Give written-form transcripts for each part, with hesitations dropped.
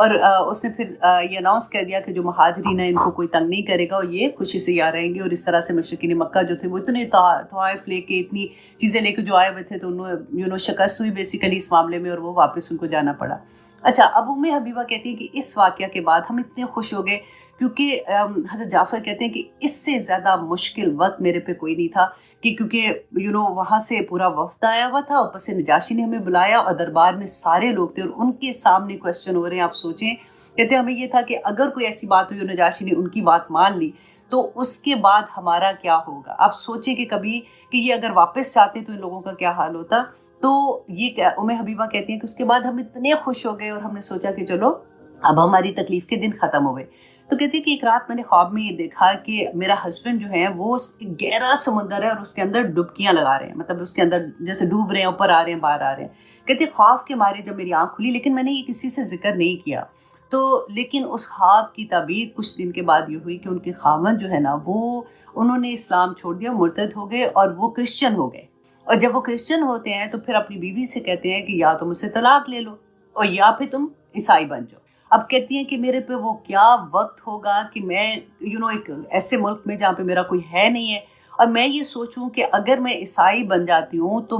اور اس نے پھر یہ اناؤنس کر دیا کہ جو مہاجرین ہیں ان کو کوئی تنگ نہیں کرے گا اور یہ خوشی سے یہاں رہیں گے. اور اس طرح سے مشرکین مکہ جو تھے وہ اتنے طوائف لے کے اتنی چیزیں لے کے جو آئے ہوئے تھے تو انہوں شکست ہوئی بیسیکلی اس معاملے میں اور وہ واپس ان کو جانا پڑا. اچھا, اب ام حبیبہ کہتی ہیں کہ اس واقعہ کے بعد ہم اتنے خوش ہو گئے کیونکہ حضرت جعفر کہتے ہیں کہ اس سے زیادہ مشکل وقت میرے پہ کوئی نہیں تھا کہ کیونکہ وہاں سے پورا وفد آیا ہوا تھا, اوپر سے نجاشی نے ہمیں بلایا اور دربار میں سارے لوگ تھے اور ان کے سامنے کویسچن ہو رہے ہیں. آپ سوچیں, کہتے ہیں ہمیں یہ تھا کہ اگر کوئی ایسی بات ہوئی اور نجاشی نے ان کی بات مان لی تو اس کے بعد ہمارا کیا ہوگا. آپ سوچیں کہ کبھی کہ یہ اگر واپس جاتے تو ان لوگوں کا کیا حال ہوتا. تو یہ ام حبیبہ کہتی ہیں کہ اس کے بعد ہم اتنے خوش ہو گئے اور ہم نے سوچا کہ چلو اب ہماری تکلیف کے دن ختم ہوئے. تو کہتی ہے کہ ایک رات میں نے خواب میں یہ دیکھا کہ میرا ہسبینڈ جو ہے وہ گہرا سمندر ہے اور اس کے اندر ڈبکیاں لگا رہے ہیں, مطلب اس کے اندر جیسے ڈوب رہے ہیں, اوپر آ رہے ہیں باہر آ رہے ہیں. کہتے ہیں خواب کے مارے جب میری آنکھ کھلی, لیکن میں نے یہ کسی سے ذکر نہیں کیا, تو لیکن اس خواب کی تعبیر کچھ دن کے بعد یہ ہوئی کہ ان کے خاوند جو ہے نا وہ انہوں نے اسلام چھوڑ دیا, مرتد ہو گئے اور وہ کرسچن ہو گئے. اور جب وہ کرسچن ہوتے ہیں تو پھر اپنی بیوی سے کہتے ہیں کہ یا تم اسے طلاق لے لو اور یا پھر تم عیسائی بن جاؤ. اب کہتی ہیں کہ میرے پہ وہ کیا وقت ہوگا کہ میں ایک ایسے ملک میں جہاں پہ میرا کوئی ہے نہیں ہے اور میں یہ سوچوں کہ اگر میں عیسائی بن جاتی ہوں تو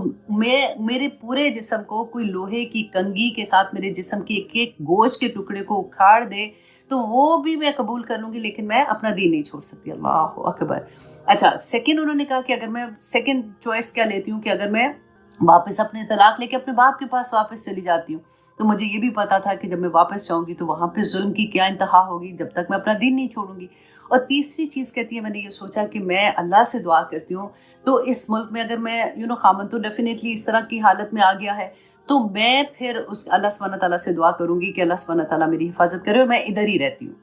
میرے پورے جسم کو کوئی لوہے کی کنگھی کے ساتھ میرے جسم کی ایک ایک گوشت کے ٹکڑے کو اکھاڑ دے تو وہ بھی میں قبول کر لوں گی, لیکن میں اپنا دین نہیں چھوڑ سکتی. اللہ اکبر. اچھا, سیکنڈ انہوں نے کہا کہ اگر میں سیکنڈ چوائس کیا لیتی ہوں کہ اگر میں واپس اپنے طلاق لے کے اپنے باپ کے پاس واپس چلی جاتی ہوں تو مجھے یہ بھی پتا تھا کہ جب میں واپس جاؤں گی تو وہاں پہ ظلم کی کیا انتہا ہوگی جب تک میں اپنا دین نہیں چھوڑوں گی. اور تیسری چیز کہتی ہے میں نے یہ سوچا کہ میں اللہ سے دعا کرتی ہوں تو اس ملک میں اگر میں خامن تو ڈیفینیٹلی اس طرح کی حالت میں آ گیا ہے تو میں پھر اس اللہ سبحانہ تعالیٰ سے دعا کروں گی کہ اللہ سبحانہ تعالیٰ میری حفاظت کرے اور میں ادھر ہی رہتی ہوں.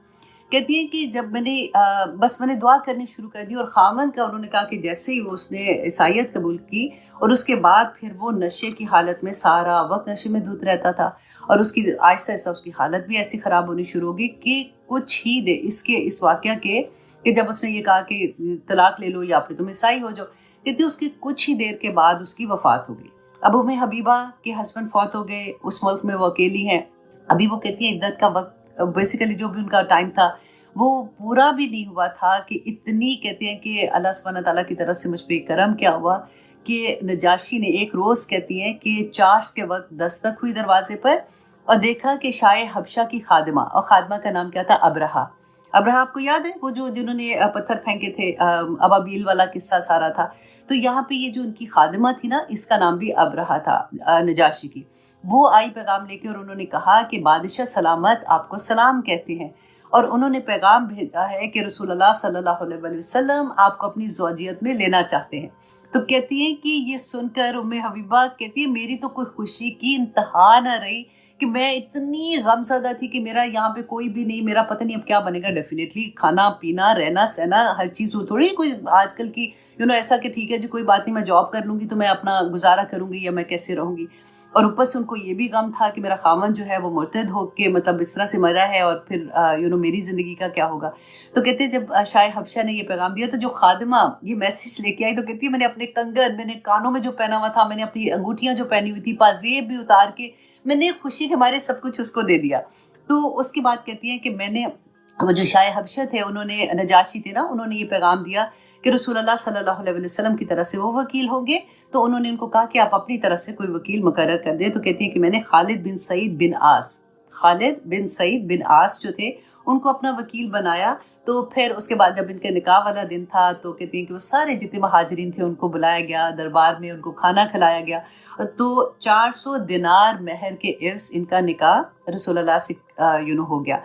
کہتی ہے کہ جب میں نے دعا کرنی شروع کر دی اور خامن کا انہوں نے کہا کہ جیسے ہی وہ اس نے عیسائیت قبول کی اور اس کے بعد پھر وہ نشے کی حالت میں سارا وقت نشے میں دھت رہتا تھا اور اس کی آہستہ آہستہ اس کی حالت بھی ایسی خراب ہونی شروع ہوگی کہ کچھ ہی دے اس واقعہ کے کہ جب اس نے یہ کہا کہ طلاق لے لو یا پھر تم عیسائی ہو جاؤ, کہتی اس کی کچھ ہی دیر کے بعد اس کی وفات ہو گئی. اب ام حبیبہ کے ہسبینڈ فوت ہو گئے, اس ملک میں وہ اکیلی ہیں. ابھی وہ کہتی ہیں عدت کا وقت بیسیکلی جو بھی ان کا ٹائم تھا وہ پورا بھی نہیں ہوا تھا کہ اتنی کہتے ہیں کہ اللہ سبحانہ تعالیٰ کی طرف سے مجھ پہ کرم کیا ہوا کہ نجاشی نے ایک روز کہتی ہیں کہ چاشت کے وقت دستک ہوئی دروازے پر اور دیکھا کہ شاہ حبشہ کی خادمہ, اور خادمہ کا نام کیا تھا ابرہا. ابرہا آپ کو یاد ہے وہ جنہوں نے پتھر پھینکے تھے, ابابیل والا قصہ سارا تھا. تو یہاں پہ یہ جو ان کی خادمہ تھی نا اس کا نام بھی ابرہا تھا نجاشی کی. وہ آئی پیغام لے کے اور انہوں نے کہا کہ بادشاہ سلامت آپ کو سلام کہتے ہیں اور انہوں نے پیغام بھیجا ہے کہ رسول اللہ صلی اللہ علیہ وسلم آپ کو اپنی زوجیت میں لینا چاہتے ہیں. تو کہتی ہیں کہ یہ سن کر ام حبیبہ کہتی ہے میری تو کوئی خوشی کی انتہا نہ رہی کہ میں اتنی غم زدہ تھی کہ میرا یہاں پہ کوئی بھی نہیں, میرا پتہ نہیں اب کیا بنے گا. ڈیفینیٹلی کھانا پینا رہنا سہنا ہر چیز ہو, تھوڑی کوئی آج کل کی ایسا کہ ٹھیک ہے جی کوئی بات نہیں میں جاب کر لوں گی تو میں اپنا گزارا کروں گی یا میں کیسے رہوں گی. اور اوپر سے ان کو یہ بھی غم تھا کہ میرا خاوند جو ہے وہ مرتد ہو کے مطلب اس طرح سے مرا ہے اور پھر میری زندگی کا کیا ہوگا. تو کہتے ہیں جب شاہ حبشہ نے یہ پیغام دیا تو جو خادمہ یہ میسج لے کے آئی تو کہتی ہے میں نے اپنے کنگن, میں نے کانوں میں جو پہنا ہوا تھا, میں نے اپنی انگوٹھیاں جو پہنی ہوئی تھی, پازیب بھی اتار کے میں نے خوشی کے مارے سب کچھ اس کو دے دیا. تو اس کی بات کہتی ہے کہ میں نے وہ جو شاہ حبشہ تھے انہوں نے نجاشی تھے نا, انہوں نے یہ پیغام دیا کہ رسول اللہ صلی اللہ علیہ وسلم کی طرف سے وہ وکیل ہوں گے. تو انہوں نے ان کو کہا کہ آپ اپنی طرف سے کوئی وکیل مقرر کر دیں. تو کہتی ہیں کہ میں نے خالد بن سعید بن عاص جو تھے ان کو اپنا وکیل بنایا. تو پھر اس کے بعد جب ان کے نکاح والا دن تھا تو کہتی ہیں کہ وہ سارے جتنے مہاجرین تھے ان کو بلایا گیا دربار میں, ان کو کھانا کھلایا گیا. تو 400 دینار مہر کے عوض ان کا نکاح رسول اللہ سے ہو گیا.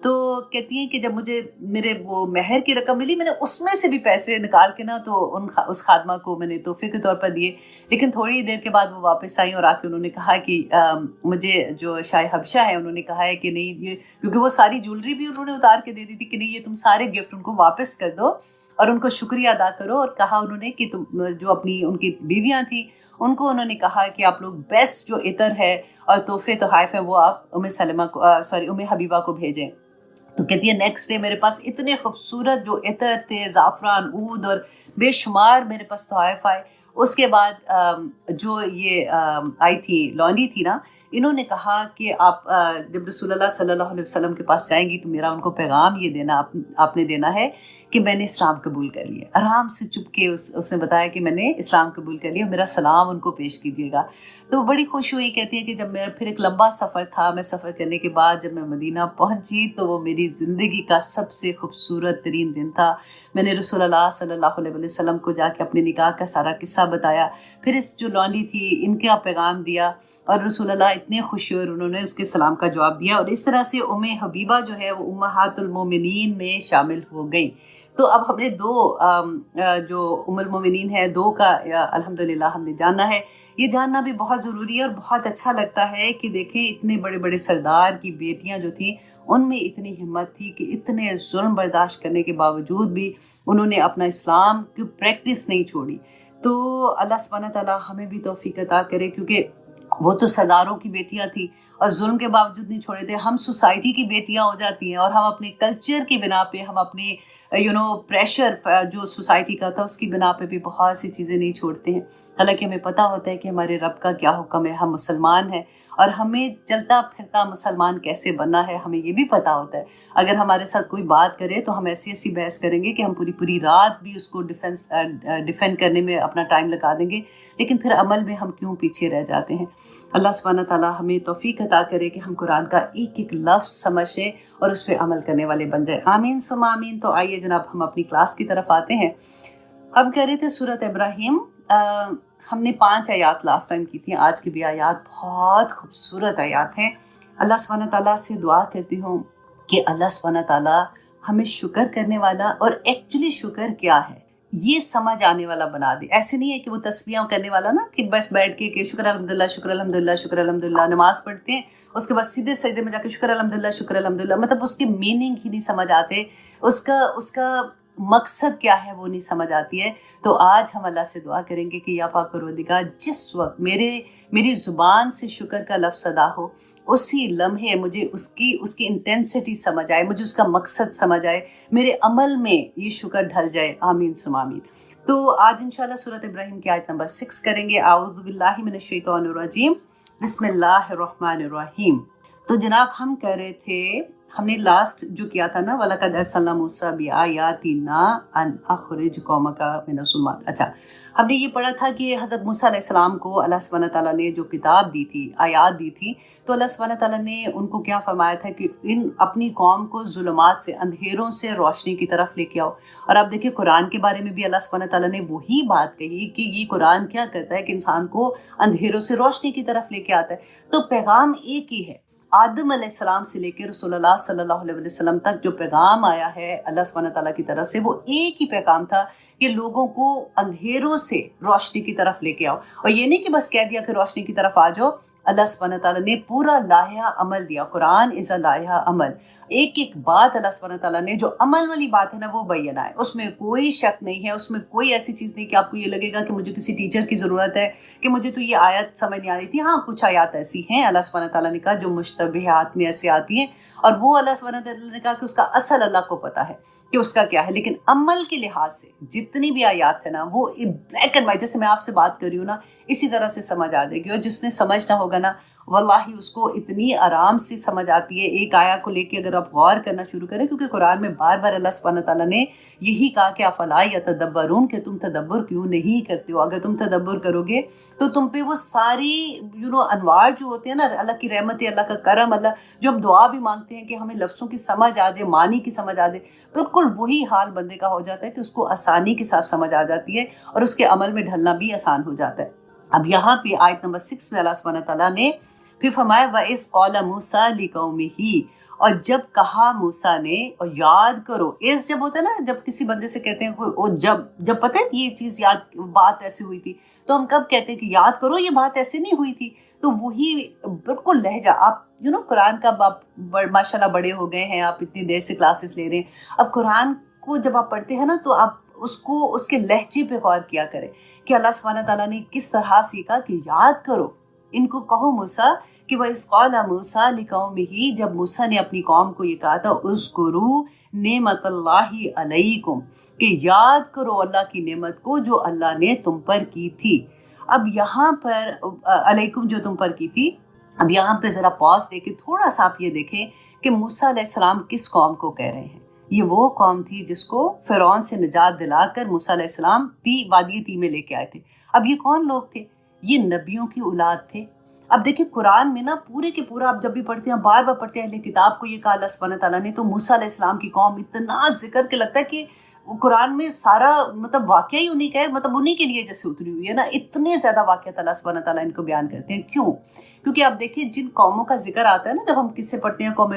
تو کہتی ہیں کہ جب مجھے میرے وہ مہر کی رقم ملی میں نے اس میں سے بھی پیسے نکال کے نا تو اس خادمہ کو میں نے تحفے کے طور پر دیے. لیکن تھوڑی دیر کے بعد وہ واپس آئیں اور آ کے انہوں نے کہا کہ مجھے جو شاہ حبشہ ہے انہوں نے کہا ہے کہ نہیں یہ, کیونکہ وہ ساری جولری بھی انہوں نے اتار کے دے دی تھی, کہ نہیں یہ تم سارے گفٹ ان کو واپس کر دو اور ان کو شکریہ ادا کرو. اور کہا انہوں نے کہ تم جو اپنی ان کی بیویاں تھیں ان کو انہوں نے کہا کہ آپ لوگ بیسٹ جو عطر ہے اور تحفے تحائف ہیں وہ آپ ام حبیبہ کو بھیجیں. تو کہتی ہے نیکسٹ ڈے میرے پاس اتنے خوبصورت جو عطر تھے, زعفران, عود اور بے شمار میرے پاس تحائف آئے. اس کے بعد جو یہ آئی تھی لونڈی تھی نا، انہوں نے کہا کہ آپ جب رسول اللہ صلی اللہ علیہ وسلم کے پاس جائیں گی تو میرا ان کو پیغام یہ دینا، آپ نے دینا ہے کہ میں نے اسلام قبول کر لیا۔ آرام سے چپ کے اس نے بتایا کہ میں نے اسلام قبول کر لیا، میرا سلام ان کو پیش کیجیے گا۔ تو وہ بڑی خوش ہوئی، کہتی ہے کہ جب میرا پھر ایک لمبا سفر تھا، میں سفر کرنے کے بعد جب میں مدینہ پہنچی تو وہ میری زندگی کا سب سے خوبصورت ترین دن تھا۔ میں نے رسول اللہ صلی اللہ علیہ وسلم کو جا کے اپنے نکاح کا سارا قصہ بتایا، پھر اس جو لونڈی تھی ان کا پیغام دیا، اور رسول اللہ اتنے خوش ہوئے اور انہوں نے اس کے سلام کا جواب دیا، اور اس طرح سے ام حبیبہ جو ہے وہ امہات المومنین میں شامل ہو گئی۔ تو اب ہم نے دو جو ام المومنین ہے، دو کا الحمدللہ ہم نے جانا ہے۔ یہ جاننا بھی بہت ضروری ہے، اور بہت اچھا لگتا ہے کہ دیکھیں اتنے بڑے بڑے سردار کی بیٹیاں جو تھیں ان میں اتنی ہمت تھی کہ اتنے ظلم برداشت کرنے کے باوجود بھی انہوں نے اپنا اسلام کی پریکٹس نہیں چھوڑی۔ تو اللہ سبحانہ تعالیٰ ہمیں بھی توفیق عطا کرے، کیونکہ وہ تو سرداروں کی بیٹیاں تھیں اور ظلم کے باوجود نہیں چھوڑے تھے۔ ہم سوسائٹی کی بیٹیاں ہو جاتی ہیں اور ہم اپنے کلچر کی بنا پہ، ہم اپنے پریشر جو سوسائٹی کا تھا اس کی بنا پہ بھی بہت سی چیزیں نہیں چھوڑتے ہیں، حالانکہ ہمیں پتہ ہوتا ہے کہ ہمارے رب کا کیا حکم ہے، ہم مسلمان ہیں اور ہمیں چلتا پھرتا مسلمان کیسے بننا ہے ہمیں یہ بھی پتہ ہوتا ہے۔ اگر ہمارے ساتھ کوئی بات کرے تو ہم ایسی بحث کریں گے کہ ہم پوری رات بھی اس کو ڈیفینڈ کرنے میں اپنا ٹائم لگا دیں گے، لیکن پھر عمل میں ہم کیوں پیچھے رہ جاتے ہیں۔ اللہ سبحانہ تعالیٰ ہمیں توفیق عطا کرے کہ ہم قرآن کا ایک ایک لفظ سمجھیں اور اس پہ عمل کرنے والے بن جائیں، آمین ثم آمین۔ تو آئیے جناب ہم اپنی کلاس کی طرف آتے ہیں۔ اب کہہ رہے تھے سورۃ ابراہیم، ہم نے 5 آیات لاسٹ ٹائم کی تھیں، آج کی بھی آیات بہت خوبصورت آیات ہیں۔ اللہ سبحانہ تعالیٰ سے دعا کرتی ہوں کہ اللہ سبحانہ تعالیٰ ہمیں شکر کرنے والا، اور ایکچولی شکر کیا ہے یہ سمجھ آنے والا بنا دے۔ ایسے نہیں ہے کہ وہ تسبیحاں کرنے والا نا، کہ بس بیٹھ کے کہ شکر الحمدللہ شکر الحمدللہ شکر الحمدللہ، نماز پڑھتے ہیں اس کے بعد سیدھے سجدے میں جا کے شکر الحمدللہ شکر الحمدللہ، مطلب اس کی میننگ ہی نہیں سمجھ آتے، اس کا مقصد کیا ہے وہ نہیں سمجھ آتی ہے۔ تو آج ہم اللہ سے دعا کریں گے کہ یا پاک پروردگار، جس وقت میری زبان سے شکر کا لفظ ادا ہو، اسی لمحے مجھے اس کی انٹینسٹی سمجھ آئے، مجھے اس کا مقصد سمجھ آئے، میرے عمل میں یہ شکر ڈھل جائے، آمین ثم آمین۔ تو آج انشاءاللہ سورۃ ابراہیم کی آیت نمبر 6 کریں گے۔ اعوذ باللہ من الشیطان الرجیم، بسم اللہ الرحمن الرحیم۔ تو جناب ہم کہہ رہے تھے، ہم نے لاسٹ جو کیا تھا نا، وَلَقَدْ أَرْسَلْنَا مُوسَىٰ بِآيَاتِنَا أَنْ أَخْرِجْ قَوْمَكَ مِنَ الظُّلُمَاتِ۔ اچھا، ہم نے یہ پڑھا تھا کہ حضرت موسیٰ علیہ السلام کو اللہ سبحانہ تعالیٰ نے جو کتاب دی تھی، آیات دی تھی، تو اللہ سبحانہ تعالیٰ نے ان کو کیا فرمایا تھا کہ اپنی قوم کو ظلمات سے، اندھیروں سے روشنی کی طرف لے کے آؤ۔ اور آپ دیکھیں قرآن کے بارے میں بھی اللہ سبحانہ تعالیٰ نے وہی بات کہی کہ یہ قرآن کیا کرتا ہے کہ انسان کو اندھیروں سے روشنی کی طرف لے کے آتا ہے۔ تو پیغام ایک ہی ہے، آدم علیہ السلام سے لے کے رسول اللہ صلی اللہ علیہ وسلم تک جو پیغام آیا ہے اللہ سبحانہ تعالیٰ کی طرف سے، وہ ایک ہی پیغام تھا کہ لوگوں کو اندھیروں سے روشنی کی طرف لے کے آؤ۔ اور یہ نہیں کہ بس کہہ دیا کہ روشنی کی طرف آ جاؤ، اللہ سبحانہ تعالیٰ نے پورا لائحہ عمل دیا۔ قرآن از اے لائحہ عمل، ایک ایک بات اللہ سبحانہ تعالیٰ نے جو عمل والی بات ہے نا وہ بیان ہے، اس میں کوئی شک نہیں ہے، اس میں کوئی ایسی چیز نہیں کہ آپ کو یہ لگے گا کہ مجھے کسی ٹیچر کی ضرورت ہے کہ مجھے تو یہ آیت سمجھ نہیں آ رہی تھی۔ ہاں کچھ آیات ایسی ہیں اللہ سبحانہ تعالیٰ نے کہا جو مشتبہات میں ایسے آتی ہیں، اور وہ اللہ سبحانہ تعالیٰ نے کہا کہ اس کا اصل اللہ کو پتہ ہے کہ اس کا کیا ہے، لیکن عمل کے لحاظ سے جتنی بھی آیات ہے نا وہ بلیک اینڈ وائٹ، جیسے میں آپ سے بات کر رہی ہوں نا اسی طرح سے سمجھ آ جائے گی، اور جس نے سمجھنا ہوگا نا واللہ اس کو اتنی آرام سے سمجھ آتی ہے۔ ایک آیا کو لے کے اگر آپ غور کرنا شروع کریں، کیونکہ قرآن میں بار بار اللہ سبحانہ تعالیٰ نے یہی کہا کہ افلا یتدبرون، کہ تم تدبر کیوں نہیں کرتے ہو۔ اگر تم تدبر کرو گے تو تم پہ وہ ساری انوار جو ہوتے ہیں نا، اللہ کی رحمت، اللہ کا کرم، اللہ جو ہم دعا بھی مانگتے ہیں کہ ہمیں لفظوں کی سمجھ آ جائے، معنی کی سمجھ آ جائے، بالکل وہی حال بندے کا ہو جاتا ہے کہ اس کو آسانی کے ساتھ سمجھ آ جاتی ہے اور اس کے عمل میں ڈھلنا بھی آسان ہو جاتا ہے۔ اب یہاں پہ آیت نمبر 6 میں اللہ سبحانہ تعالیٰ نے پھر فرمایا وَإِذْ قَالَ مُوسَىٰ لِقَوْمِهِ، اور جب کہا موسیٰ نے، اور یاد کرو، اس جب ہوتا ہے نا جب کسی بندے سے کہتے ہیں اور جب پتہ ہے یہ چیز یاد، بات ایسی ہوئی تھی، تو ہم کب کہتے ہیں کہ یاد کرو یہ بات ایسی نہیں ہوئی تھی، تو وہی بالکل لہجہ آپ قرآن کا آپ ماشاء اللہ بڑے ہو گئے ہیں، آپ اتنی دیر سے کلاسز لے رہے ہیں، اب قرآن کو جب آپ پڑھتے ہیں نا تو آپ اس کے لہجے پہ غور کیا کریں کہ اللہ سبحانہ تعالیٰ نے کس طرح سے کہا کہ یاد کرو ان کو کہو موسیٰ کہ وَإِذْ قَالَ مُوسَىٰ لِقَوْمِهِ، جب موسیٰ نے اپنی قوم کو یہ کہا تھا اذکروا نعمت اللہ علیکم، کہ یاد کرو اللہ کی نعمت کو جو اللہ نے تم پر کی تھی. اب یہاں پر علیکم جو تم پر کی تھی، اب یہاں پہ ذرا پاز دے کے تھوڑا سا آپ یہ دیکھیں کہ موسیٰ علیہ السلام کس قوم کو کہہ رہے ہیں. یہ وہ قوم تھی جس کو فرعون سے نجات دلا کر موسیٰ علیہ السلام وادی تی میں لے کے آئے تھے. اب یہ کون لوگ تھے؟ یہ نبیوں کی اولاد تھے. اب دیکھیں قرآن میں نا پورے کے پورا آپ جب بھی پڑھتے ہیں، بار بار پڑھتے ہیں، اہل کتاب کو یہ کہا اللہ سبحانہ تعالیٰ نے، تو موسیٰ علیہ السلام کی قوم اتنا ذکر کے لگتا ہے کہ وہ قرآن میں سارا مطلب واقعہ ہی انہیں کا ہے، مطلب انہیں کے لیے جیسے اتری ہوئی ہے نا. اتنے زیادہ واقعات اللہ سبحانہ تعالیٰ ان کو بیان کرتے ہیں. کیوں؟ کیونکہ آپ دیکھیں جن قوموں کا ذکر آتا ہے نا، جب ہم کس سے پڑھتے ہیں، قوم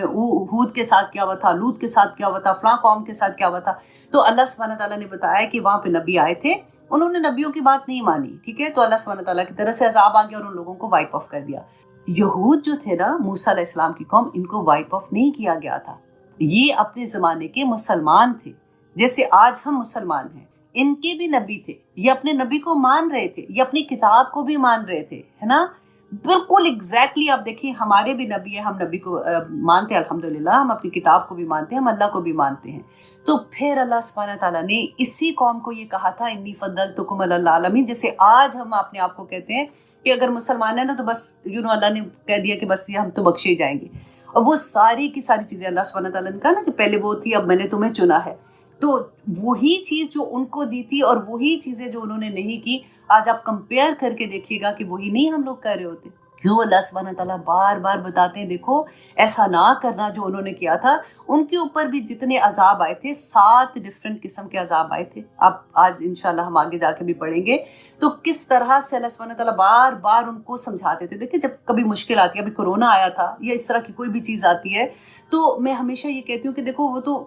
ہود کے ساتھ کیا ہوا تھا، لوط کے ساتھ کیا ہوا تھا، فلاں قوم کے ساتھ کیا ہوا تھا، تو اللہ سبحانہ تعالیٰ نے بتایا کہ وہاں پہ نبی آئے تھے، انہوں نے نبیوں کی بات نہیں مانی. ٹھیک ہے، تو اللہ سبحانہ تعالیٰ کی طرف سے عذاب آ گیا اور ان لوگوں کو وائپ آف کر دیا. یہود جو تھے نا، موسیٰ علیہ السلام کی قوم، ان کو وائپ آف نہیں کیا گیا تھا. یہ اپنے زمانے کے مسلمان تھے جیسے آج ہم مسلمان ہیں. ان کے بھی نبی تھے، یہ اپنے نبی کو مان رہے تھے، یہ اپنی کتاب کو بھی مان رہے تھے، ہے نا. بالکل ایگزیکٹلی آپ دیکھیں ہمارے بھی نبی ہیں، ہم نبی کو مانتے ہیں الحمدللہ، ہم اپنی کتاب کو بھی مانتے ہیں، ہم اللہ کو بھی مانتے ہیں. تو پھر اللہ سبحانہ تعالیٰ نے اسی قوم کو یہ کہا تھا انی فضلتکم علی العالمین. جیسے آج ہم اپنے آپ کو کہتے ہیں کہ اگر مسلمان ہیں نا تو بس اللہ نے کہہ دیا کہ بس یہ ہم تو بخشے جائیں گے. اور وہ ساری کی ساری چیزیں اللہ سبحانہ تعالیٰ نے کہا نا کہ پہلے وہ تھی اب میں نے تمہیں چنا ہے. تو وہی چیز جو ان کو دی تھی اور وہی چیزیں جو انہوں نے نہیں کی، آج آپ کمپیئر کر کے دیکھیے گا کہ وہی نہیں ہم لوگ کر رہے ہوتے. کیوں اللہ سبحانہ تعالیٰ بار بار بتاتے ہیں دیکھو ایسا نہ کرنا جو انہوں نے کیا تھا. ان کے اوپر بھی جتنے عذاب آئے تھے، 7 ڈفرینٹ قسم کے عذاب آئے تھے. آپ آج انشاءاللہ ہم آگے جا کے بھی پڑھیں گے تو کس طرح سے اللہ سبحانہ تعالیٰ بار بار ان کو سمجھاتے تھے. دیکھیں جب کبھی مشکل آتی ہے، ابھی کورونا آیا تھا یا اس طرح کی کوئی بھی چیز آتی ہے، تو میں ہمیشہ یہ کہتی ہوں کہ دیکھو وہ تو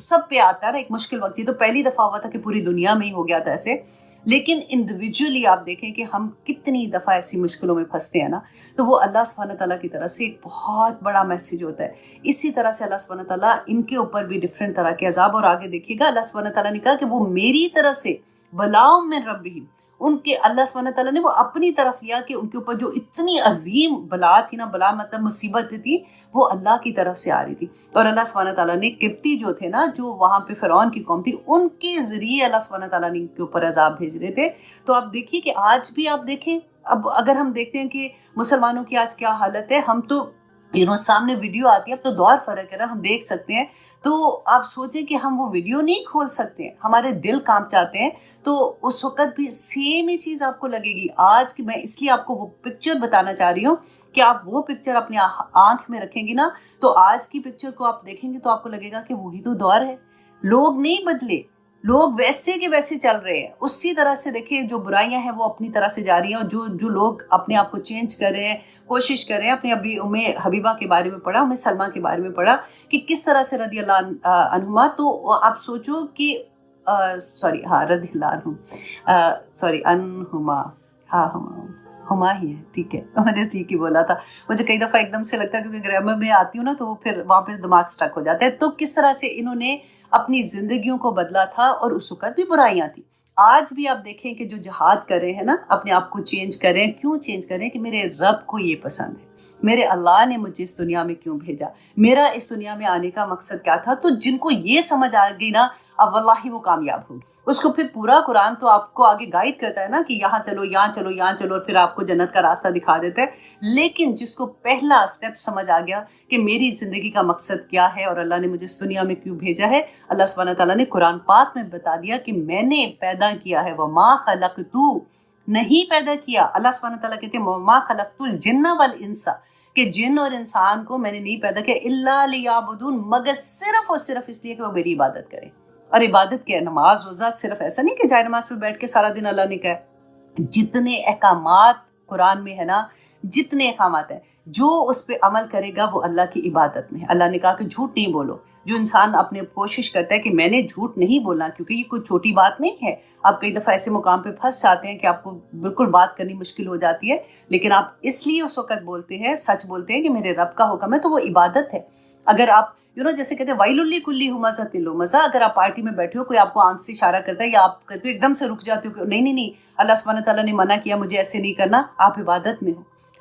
سب پہ آتا ہے نا ایک مشکل وقت. یہ تو پہلی دفعہ ہوا تھا کہ پوری دنیا میں ہی ہو گیا تھا ایسے، لیکن انڈیویجولی آپ دیکھیں کہ ہم کتنی دفعہ ایسی مشکلوں میں پھنستے ہیں نا، تو وہ اللہ سبحانہ تعالیٰ کی طرف سے ایک بہت بڑا میسیج ہوتا ہے. اسی طرح سے اللہ سبحانہ تعالیٰ ان کے اوپر بھی ڈفرینٹ طرح کے عذاب، اور آگے دیکھیے گا اللہ سبحانہ تعالیٰ نے کہا کہ وہ میری طرف سے بلاؤ من ربہم، ان کے اللہ سبحانہ تعالیٰ نے وہ اپنی طرف لیا کہ ان کے اوپر جو اتنی عظیم بلا تھی نا، بلا مطلب مصیبت تھی، وہ اللہ کی طرف سے آ رہی تھی. اور اللہ سبحانہ تعالیٰ نے قبطی جو تھے نا، جو وہاں پہ فرعون کی قوم تھی، ان کے ذریعے اللہ سبحانہ تعالیٰ نے ان کے اوپر عذاب بھیج رہے تھے. تو آپ دیکھیے کہ آج بھی آپ دیکھیں، اب اگر ہم دیکھتے ہیں کہ مسلمانوں کی آج کیا حالت ہے، ہم تو سامنے ویڈیو آتی ہے، اب تو دور فرق ہے نا، ہم دیکھ سکتے ہیں. تو آپ سوچیں کہ ہم وہ ویڈیو نہیں کھول سکتے ہیں، ہمارے دل کانپ جاتے ہیں. تو اس وقت بھی سیم ہی چیز آپ کو لگے گی. آج کی میں اس لیے آپ کو وہ پکچر بتانا چاہ رہی ہوں کہ آپ وہ پکچر اپنی آنکھ میں رکھیں گی نا، تو آج کی پکچر کو آپ دیکھیں گے تو آپ کو لگے گا کہ وہی تو دور ہے. لوگ نہیں بدلے، لوگ ویسے کے ویسے چل رہے ہیں. اسی طرح سے دیکھیں جو برائیاں ہیں وہ اپنی طرح سے جاری ہیں، اور جو لوگ اپنے آپ کو چینج کر رہے ہیں، کوشش کر رہے ہیں. اپنے ابھی حبیبہ کے بارے میں پڑھا، سلمہ کے بارے میں پڑھا کہ کس طرح سے رضی اللہ عنہما. تو آپ سوچو کہ رضی اللہ عنہما، ہما ہی ہے، ٹھیک ہے، میں نے ٹھیک ہی بولا تھا. مجھے کئی دفعہ ایک دم سے لگتا ہے کیونکہ گرامر میں آتی ہوں نا، تو وہ پھر وہاں پہ دماغ سٹک ہو جاتا ہے. تو کس طرح سے انہوں نے اپنی زندگیوں کو بدلا تھا، اور اس وقت بھی برائیاں تھیں. آج بھی آپ دیکھیں کہ جو جہاد کر رہے ہیں نا، اپنے آپ کو چینج کر رہے ہیں. کیوں چینج کر رہے ہیں؟ کہ میرے رب کو یہ پسند ہے، میرے اللہ نے مجھے اس دنیا میں کیوں بھیجا، میرا اس دنیا میں آنے کا مقصد کیا تھا. تو جن کو یہ سمجھ آ گئی نا، اب واللہ وہ کامیاب ہوگی. اس کو پھر پورا قرآن تو آپ کو آگے گائیڈ کرتا ہے نا کہ یہاں چلو، یہاں چلو، یہاں چلو، اور پھر آپ کو جنت کا راستہ دکھا دیتا ہے. لیکن جس کو پہلا سٹیپ سمجھ آ گیا کہ میری زندگی کا مقصد کیا ہے اور اللہ نے مجھے اس دنیا میں کیوں بھیجا ہے، اللہ سبحانہ تعالیٰ نے قرآن پاک میں بتا دیا کہ میں نے پیدا کیا ہے، وَمَا خَلَقْتُ، نہیں پیدا کیا. اللہ سبحانہ تعالیٰ کہتے ہیں وَمَا خَلَقْتُ الْجِنَّ وَالْإِنسَ، کہ جن اور انسان کو میں نے نہیں پیدا کیا إِلَّا لِيَعْبُدُونَ، مگر صرف اور صرف اس لیے کہ وہ میری عبادت کریں. اور عبادت کیا ہے؟ نماز روزہ. صرف ایسا نہیں کہ جائے نماز پہ بیٹھ کے سارا دن اللہ نے کہا. جتنے احکامات قرآن میں ہے نا، جتنے احکامات ہیں، جو اس پہ عمل کرے گا وہ اللہ کی عبادت میں ہے. اللہ نے کہا کہ جھوٹ نہیں بولو. جو انسان اپنے کوشش کرتا ہے کہ میں نے جھوٹ نہیں بولنا، کیونکہ یہ کوئی چھوٹی بات نہیں ہے. آپ کئی دفعہ ایسے مقام پہ پھنس جاتے ہیں کہ آپ کو بالکل بات کرنی مشکل ہو جاتی ہے، لیکن آپ اس لیے اس وقت بولتے ہیں، سچ بولتے ہیں کہ میرے رب کا حکم ہے، تو وہ عبادت ہے. اگر آپ جیسے کہتے ہیں وَيْلٌ لِكُلِّ ہُمَزَةٍ لُمَزَةٍ، اگر آپ پارٹی میں بیٹھے ہو، کوئی آپ کو آنکھ سے اشارہ کرتا ہے یا آپ کہتے ہو ایک دم سے رک جاتے ہو کہ نہیں نہیں نہیں، اللہ سبحانہ تعالیٰ نے منع کیا، مجھے ایسے نہیں کرنا، آپ عبادت میں ہو.